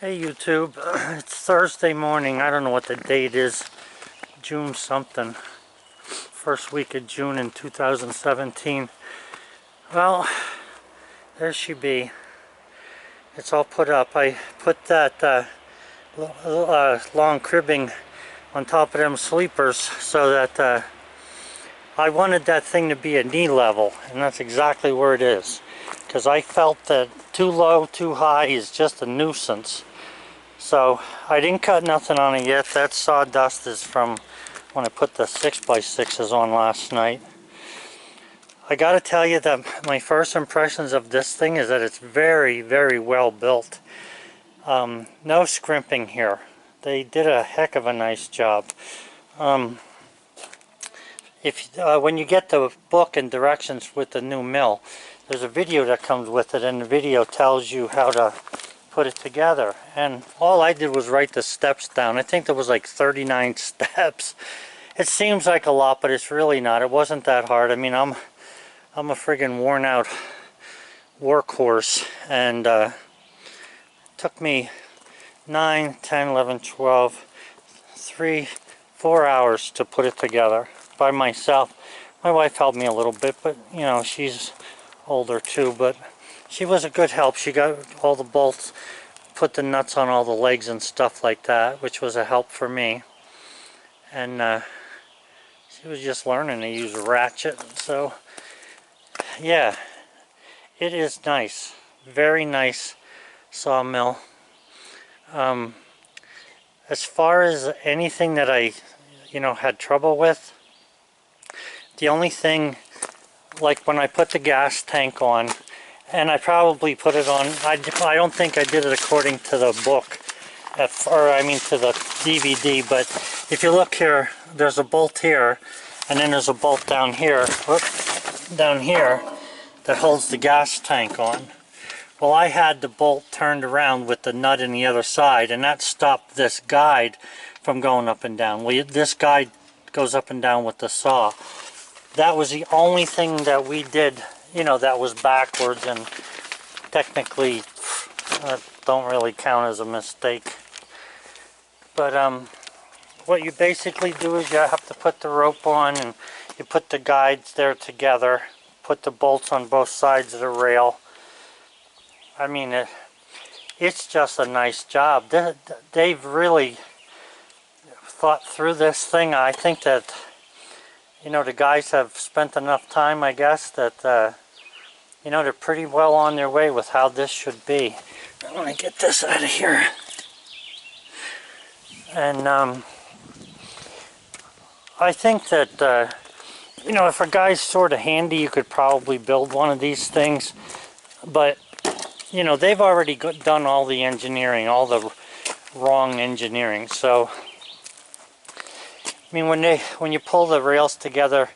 Hey YouTube, it's Thursday morning. I don't know what the date is. June something. First week of June in 2017. Well, there she be. It's all put up. I put that long cribbing on top of them sleepers so that I wanted that thing to be a knee level, and that's exactly where it is. Because I felt that too low, too high is just a nuisance. So I didn't cut nothing on it yet. That sawdust is from when I put the 6x6s on last night. I gotta tell you that my first impressions of this thing is that it's very, very well built. No scrimping here. They did a heck of a nice job. When you get the book and directions with the new mill, there's a video that comes with it, and the video tells you how to put it together. And all I did was write the steps down. I think there was like 39 steps. It seems like a lot, but it's really not. It wasn't that hard. I mean, I'm a friggin' worn out workhorse, and it took me 9, 10, 11, 12, 4 hours to put it together by myself. My wife helped me a little bit, but you know, she's older too, but she was a good help. She got all the bolts, put the nuts on all the legs and stuff like that, which was a help for me. And she was just learning to use a ratchet. So yeah, it is nice. Very nice sawmill. As far as anything that I had trouble with, the only thing, like when I put the gas tank on, and I probably put it on, I don't think I did it according to the book, or I mean to the DVD, but if you look here, there's a bolt here, and then there's a bolt down here, down here, that holds the gas tank on. Well, I had the bolt turned around with the nut in the other side, and that stopped this guide from going up and down. Well, this guide goes up and down with the saw. That was the only thing that we did, that was backwards, and technically that don't really count as a mistake. But what you basically do is you have to put the rope on, and you put the guides there together, put the bolts on both sides of the rail. I mean, it's just a nice job. They've really thought through this thing. I think that the guys have spent enough time, I guess, that they're pretty well on their way with how this should be. I want to get this out of here. And I think that if a guy's sort of handy, you could probably build one of these things. But they've already done all the engineering, all the wrong engineering. So I mean, when you pull the rails together,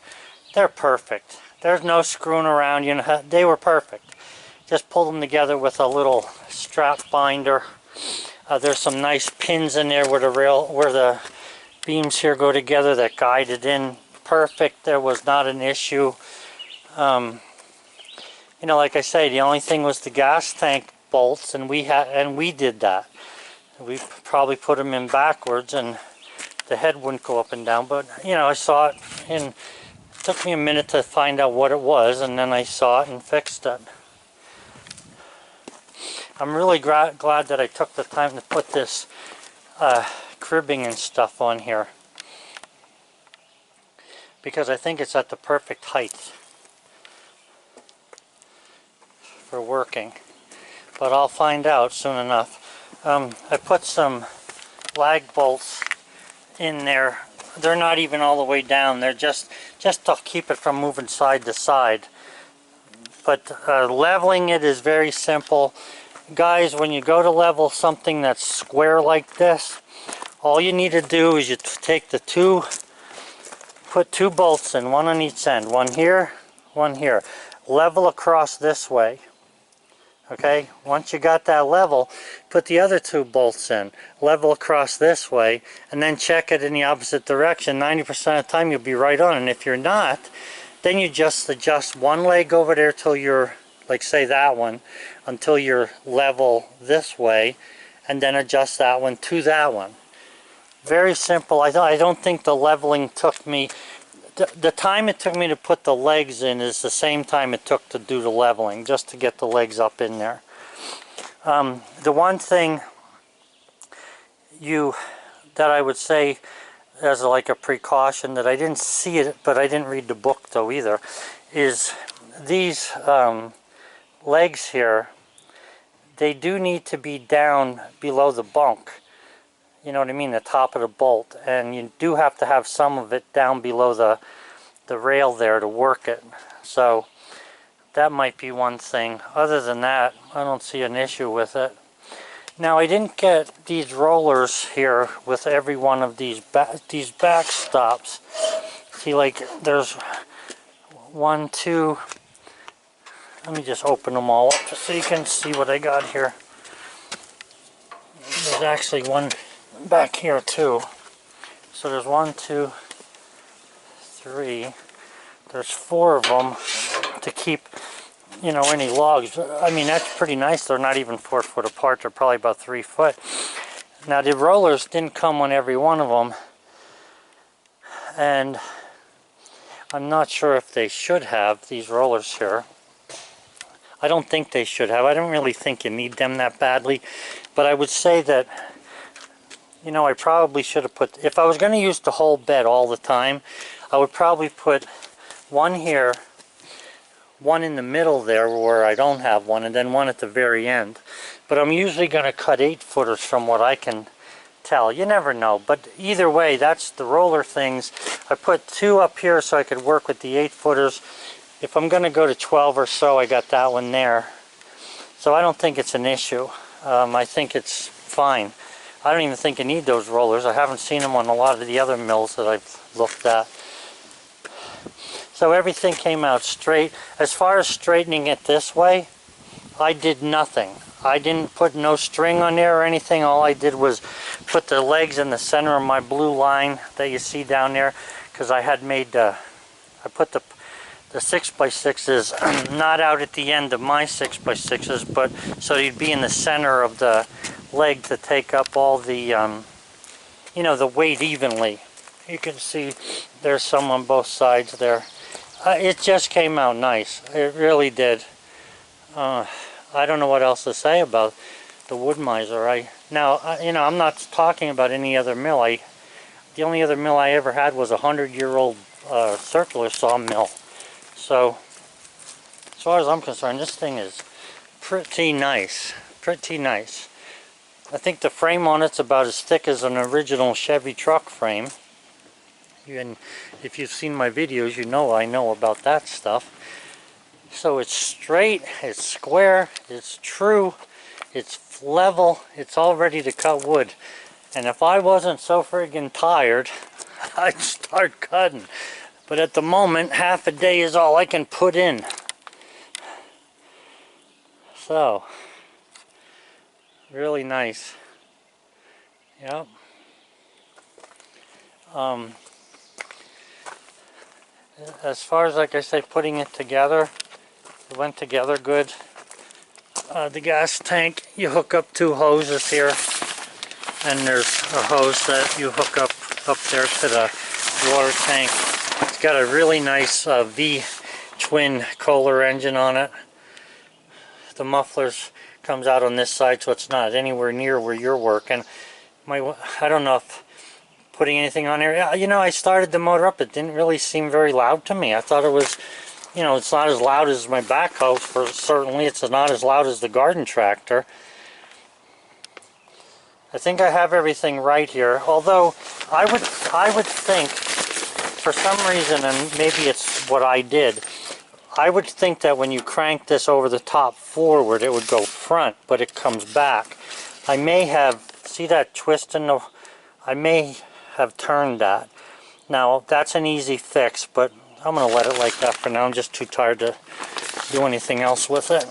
they're perfect. There's no screwing around. They were perfect. Just pull them together with a little strap binder. There's some nice pins in there where the beams here go together that guide it in perfect. There was not an issue. Like I say, the only thing was the gas tank bolts, and we did that. We probably put them in backwards, and the head wouldn't go up and down, but I saw it, and it took me a minute to find out what it was, and then I saw it and fixed it. I'm really glad that I took the time to put this cribbing and stuff on here, because I think it's at the perfect height for working, but I'll find out soon enough. I put some lag bolts in there. They're not even all the way down. They're just to keep it from moving side to side. But leveling it is very simple. Guys, when you go to level something that's square like this, all you need to do is you take put two bolts in, one on each end. One here, one here. Level across this way. Okay, once you got that level, put the other two bolts in, level across this way, and then check it in the opposite direction. 90% of the time you'll be right on, and if you're not, then you just adjust one leg over there till you're, like say that one, until you're level this way, and then adjust that one to that one. Very simple. I don't think the leveling took me, the time it took me to put the legs in is the same time it took to do the leveling, just to get the legs up in there. The one thing that I would say as like a precaution, that I didn't see it, but I didn't read the book though either, is these legs here, they do need to be down below the bunk. You know what I mean, the top of the bolt, and you do have to have some of it down below the rail there to work it. So that might be one thing. Other than that, I don't see an issue with it. Now, I didn't get these rollers here with every one of these back stops. See, like, there's 1, 2, let me just open them all up so you can see what I got here. There's actually one back here too. So there's 1, 2, 3. There's 4 of them to keep, you know, any logs. I mean, that's pretty nice. They're not even 4 foot apart. They're probably about 3 foot. Now, the rollers didn't come on every one of them, and I'm not sure if they should have these rollers here. I don't think they should have. I don't really think you need them that badly, but I would say that, you know, I probably should have put, if I was going to use the whole bed all the time, I would probably put one here, one in the middle there where I don't have one, and then one at the very end. But I'm usually going to cut 8-footers from what I can tell. You never know. But either way, that's the roller things. I put 2 up here so I could work with the 8-footers. If I'm going to go to 12 or so, I got that one there. So I don't think it's an issue. I think it's fine. I don't even think you need those rollers. I haven't seen them on a lot of the other mills that I've looked at. So everything came out straight. As far as straightening it this way, I did nothing. I didn't put no string on there or anything. All I did was put the legs in the center of my blue line that you see down there, because I had made, I put the 6x6s not out at the end of my 6x6s, but so you'd be in the center of the leg to take up all the, you know, the weight evenly. You can see there's some on both sides there. It just came out nice. It really did. I don't know what else to say about the Wood-Mizer. You know, I'm not talking about any other mill. The only other mill I ever had was a 100-year-old circular sawmill. So, as far as I'm concerned, this thing is pretty nice. Pretty nice. I think the frame on it's about as thick as an original Chevy truck frame. And if you've seen my videos, you know I know about that stuff. So it's straight, it's square, it's true, it's level, it's all ready to cut wood. And if I wasn't so friggin' tired, I'd start cutting. But at the moment, half a day is all I can put in. So, really nice. Yep. As far as, like I say, putting it together, it went together good. The gas tank, you hook up 2 hoses here, and there's a hose that you hook up there to the water tank. It's got a really nice V twin Kohler engine on it. The mufflers comes out on this side, so it's not anywhere near where you're working. I don't know if putting anything on there. You know, I started the motor up. It didn't really seem very loud to me. I thought it was, you know, it's not as loud as my backhoe. Certainly, it's not as loud as the garden tractor. I think I have everything right here. Although I would think, for some reason, and maybe it's what I did, I would think that when you crank this over the top forward, it would go front, but it comes back. I may have, see that twist in the, I may have turned that. Now, that's an easy fix, but I'm going to let it like that for now. I'm just too tired to do anything else with it.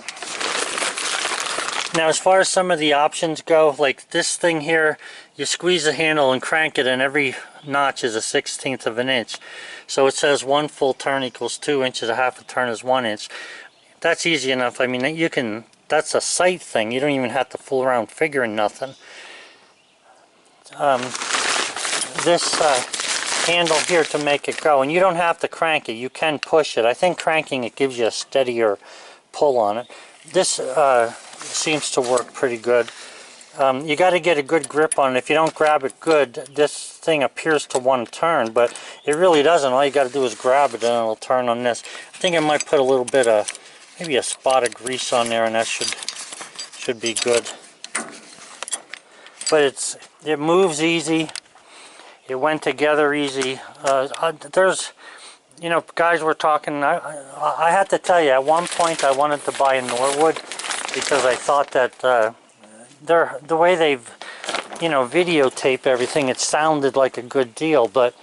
Now, as far as some of the options go, like this thing here, you squeeze the handle and crank it, and every notch is a 1/16 of an inch. So it says 1 full turn equals 2 inches, a half a turn is 1 inch. That's easy enough. I mean, you can that's a sight thing. You don't even have to fool around figuring nothing. This handle here to make it go, and you don't have to crank it. You can push it. I think cranking it gives you a steadier pull on it. This seems to work pretty good. You got to get a good grip on it. If you don't grab it good, this thing appears to want to turn, but it really doesn't. All you got to do is grab it and it'll turn on this. I think I might put a little bit of, maybe a spot of grease on there, and that should be good. But it moves easy. It went together easy. There's, you know, guys were talking. I had to tell you, at one point I wanted to buy a Norwood because I thought that the way they've, you know, videotape everything, it sounded like a good deal, but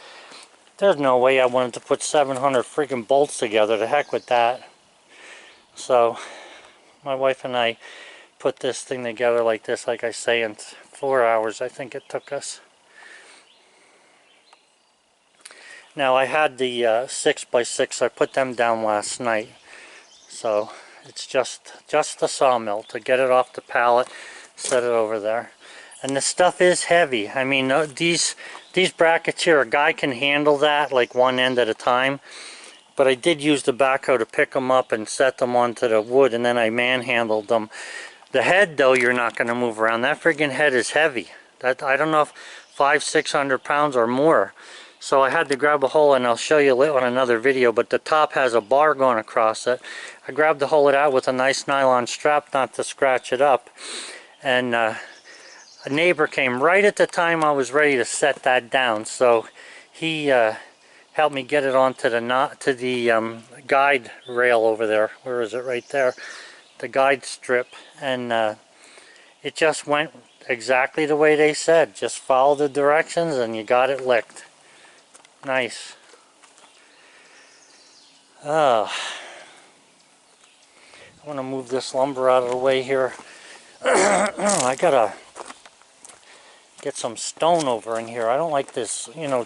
there's no way I wanted to put 700 freaking bolts together. The heck with that. So my wife and I put this thing together like this, like I say, in 4 hours I think it took us. Now I had the 6x6, I put them down last night, so it's just the sawmill to get it off the pallet, set it over there. And the stuff is heavy. I mean, these brackets here, a guy can handle that like one end at a time, but I did use the backhoe to pick them up and set them onto the wood, and then I manhandled them. The head though, you're not going to move around. That friggin' head is heavy. That, I don't know if 500-600 pounds or more. So I had to grab a hole, and I'll show you on another video, but the top has a bar going across it. I grabbed the hole it out with a nice nylon strap not to scratch it up. And a neighbor came right at the time I was ready to set that down. So he helped me get it onto the guide rail over there. Where is it? Right there. The guide strip. And it just went exactly the way they said. Just follow the directions and you got it licked. Nice. I want to move this lumber out of the way here. I gotta get some stone over in here. I don't like this, you know,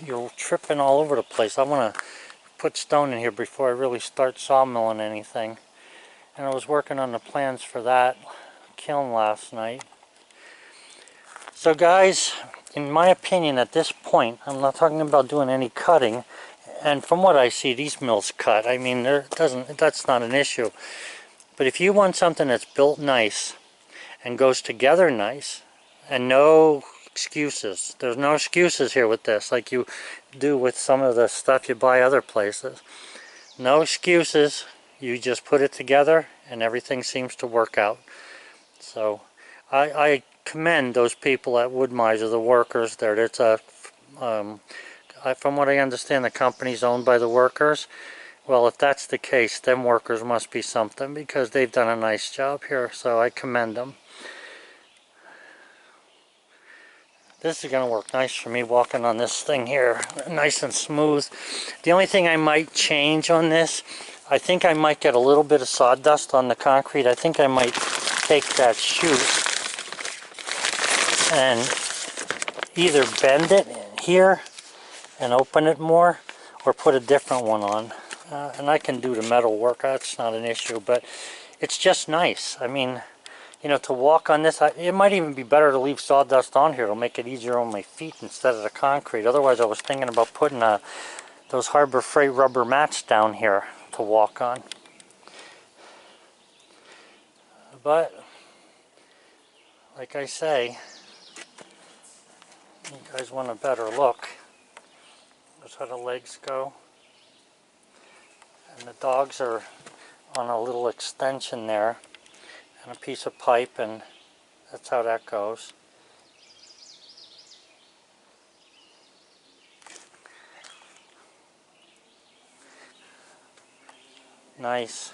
you're tripping all over the place. I want to put stone in here before I really start sawmilling anything. And I was working on the plans for that kiln last night. So guys, in my opinion at this point, I'm not talking about doing any cutting, and from what I see, these mills cut. I mean, that's not an issue. But if you want something that's built nice and goes together nice, and no excuses. There's no excuses here with this, like you do with some of the stuff you buy other places. No excuses. You just put it together and everything seems to work out. So I commend those people at Wood-Mizer, the workers there. It's from what I understand, the company's owned by the workers. Well, if that's the case, them workers must be something, because they've done a nice job here, so I commend them. This is going to work nice for me walking on this thing here, nice and smooth. The only thing I might change on this, I think I might get a little bit of sawdust on the concrete. I think I might take that chute and either bend it here and open it more, or put a different one on. And I can do the metal work, that's not an issue, but it's just nice. I mean, you know, to walk on this, it might even be better to leave sawdust on here. It'll make it easier on my feet instead of the concrete. Otherwise, I was thinking about putting those Harbor Freight rubber mats down here to walk on. But, like I say, you guys want a better look. That's how the legs go. And the dogs are on a little extension there, and a piece of pipe, and that's how that goes. Nice.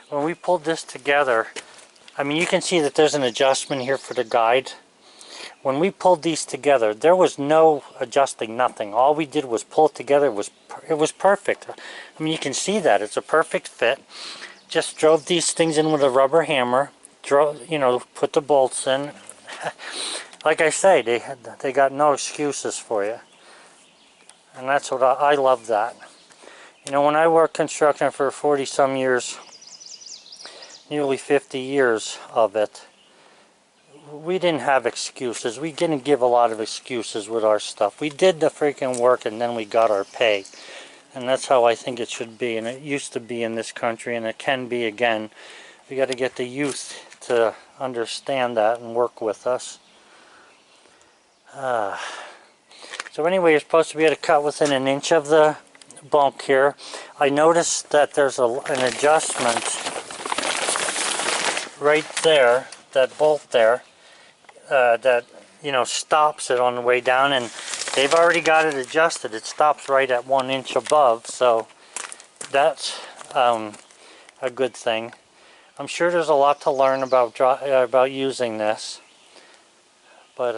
When we pulled this together, I mean, you can see that there's an adjustment here for the guide. When we pulled these together, there was no adjusting, nothing. All we did was pull it together. It was perfect. I mean, you can see that it's a perfect fit. Just drove these things in with a rubber hammer. You know, put the bolts in. Like I say, they got no excuses for you, and that's what I love that. You know, when I worked construction for 40-some years, nearly 50 years of it, we didn't have excuses. We didn't give a lot of excuses with our stuff. We did the freaking work and then we got our pay. And that's how I think it should be, and it used to be in this country, and it can be again. We got to get the youth to understand that and work with us. So anyway, you're supposed to be able to cut within an inch of the bunk here. I noticed that there's an adjustment right there, that bolt there, that, you know, stops it on the way down, and they've already got it adjusted. It stops right at 1 inch above, so that's a good thing. I'm sure there's a lot to learn about using this, but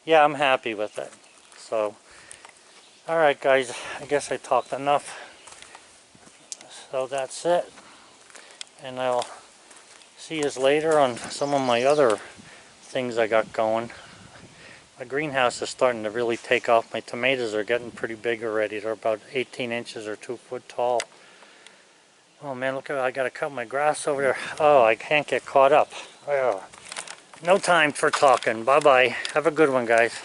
yeah, I'm happy with it. So, alright guys, I guess I talked enough. So that's it. And I'll see you later on some of my other things I got going. My greenhouse is starting to really take off. My tomatoes are getting pretty big already. They're about 18 inches or 2 foot tall. Oh man, look at, I gotta cut my grass over there. Oh, I can't get caught up. Oh, no time for talking. Bye bye. Have a good one, guys.